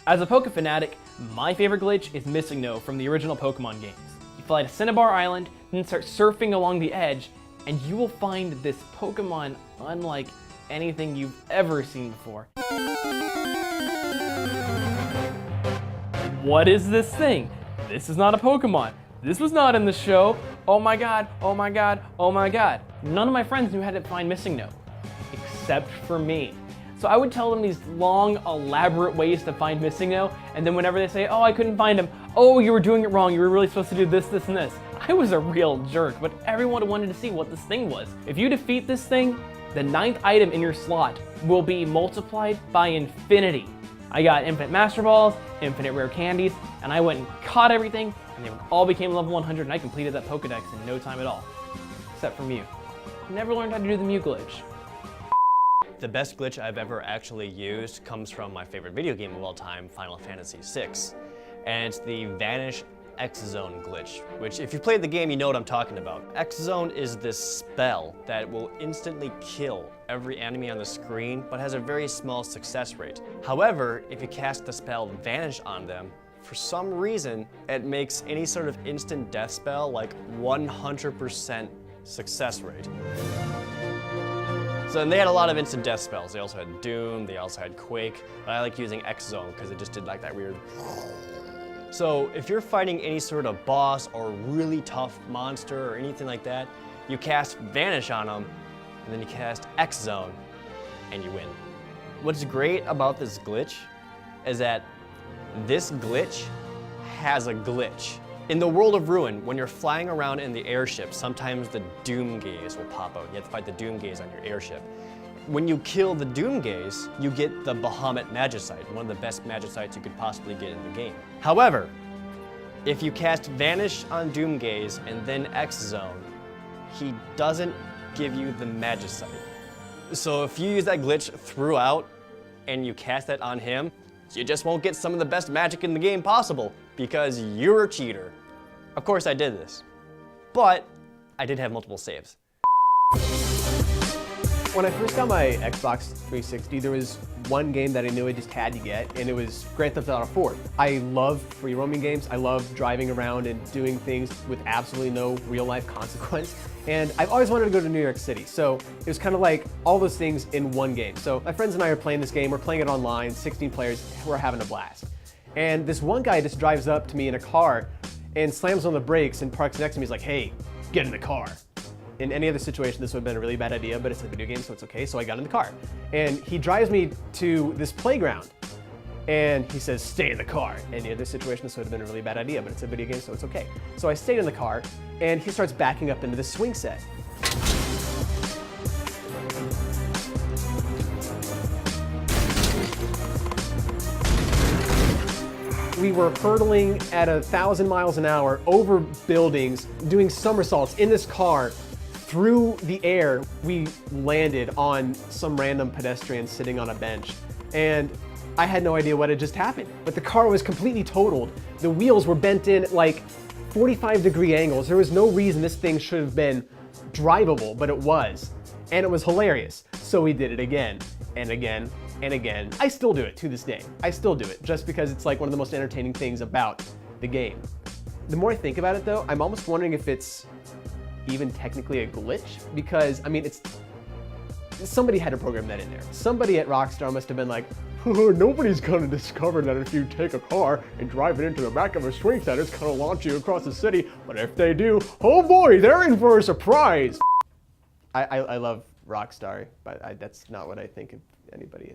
As a Poke fanatic, my favorite glitch is MissingNo from the original Pokemon games. You fly to Cinnabar Island, then start surfing along the edge, and you will find this Pokemon unlike anything you've ever seen before. What is this thing? This is not a Pokemon. This was not in the show. Oh my god, oh my god, oh my god. None of my friends knew how to find MissingNo, except for me. So I would tell them these long, elaborate ways to find MissingNo, and then whenever they say, oh, I couldn't find him, oh, you were doing it wrong, you were really supposed to do this, this, and this. I was a real jerk, but everyone wanted to see what this thing was. If you defeat this thing, the 9th item in your slot will be multiplied by infinity. I got infinite Master Balls, infinite rare candies, and I went and caught everything, and they all became level 100, and I completed that Pokedex in no time at all. Except for Mew. Never learned how to do the Mew glitch. The best glitch I've ever actually used comes from my favorite video game of all time, Final Fantasy VI. And it's the Vanish X-Zone glitch, which if you've played the game, you know what I'm talking about. X-Zone is this spell that will instantly kill every enemy on the screen, but has a very small success rate. However, if you cast the spell Vanish on them, for some reason, it makes any sort of instant death spell like 100% success rate. So and they had a lot of instant death spells. They also had Doom, they also had Quake, but I like using X-Zone because it just did like that weird. So if you're fighting any sort of boss or really tough monster or anything like that, you cast Vanish on them, and then you cast X-Zone, and you win. What's great about this glitch is that this glitch has a glitch. In the world of Ruin, when you're flying around in the airship, sometimes the Doom Gaze will pop out. You have to fight the Doom Gaze on your airship. When you kill the Doom Gaze, you get the Bahamut Magicite, one of the best Magicites you could possibly get in the game. However, if you cast Vanish on Doom Gaze and then X-Zone, he doesn't give you the Magicite. So if you use that glitch throughout and you cast that on him, you just won't get some of the best magic in the game possible because you're a cheater. Of course I did this, but I did have multiple saves. When I first got my Xbox 360, there was one game that I knew I just had to get, and it was Grand Theft Auto 4. I love free roaming games. I love driving around and doing things with absolutely no real life consequence. And I've always wanted to go to New York City, so it was kind of like all those things in one game. So my friends and I are playing this game, we're playing it online, 16 players, we're having a blast. And this one guy just drives up to me in a car and slams on the brakes and parks next to me. He's like, hey, get in the car. In any other situation, this would have been a really bad idea, but it's a video game, so it's okay. So I got in the car. And he drives me to this playground. And he says, stay in the car. In any other situation, this would have been a really bad idea, but it's a video game, so it's okay. So I stayed in the car, and he starts backing up into the swing set. We were hurtling at 1,000 miles an hour over buildings, doing somersaults in this car. Through the air, we landed on some random pedestrian sitting on a bench. And I had no idea what had just happened. But the car was completely totaled. The wheels were bent in at like 45-degree angles. There was no reason this thing should have been drivable, but it was. And it was hilarious. So we did it again, and again, and again. I still do it to this day. I still do it, just because it's like one of the most entertaining things about the game. The more I think about it though, I'm almost wondering if it's even technically a glitch, because I mean, somebody had to program that in there. Somebody at Rockstar must have been like, nobody's gonna discover that if you take a car and drive it into the back of a swing set, it's gonna launch you across the city, but if they do, oh boy, they're in for a surprise. I love Rockstar, but that's not what I think of anybody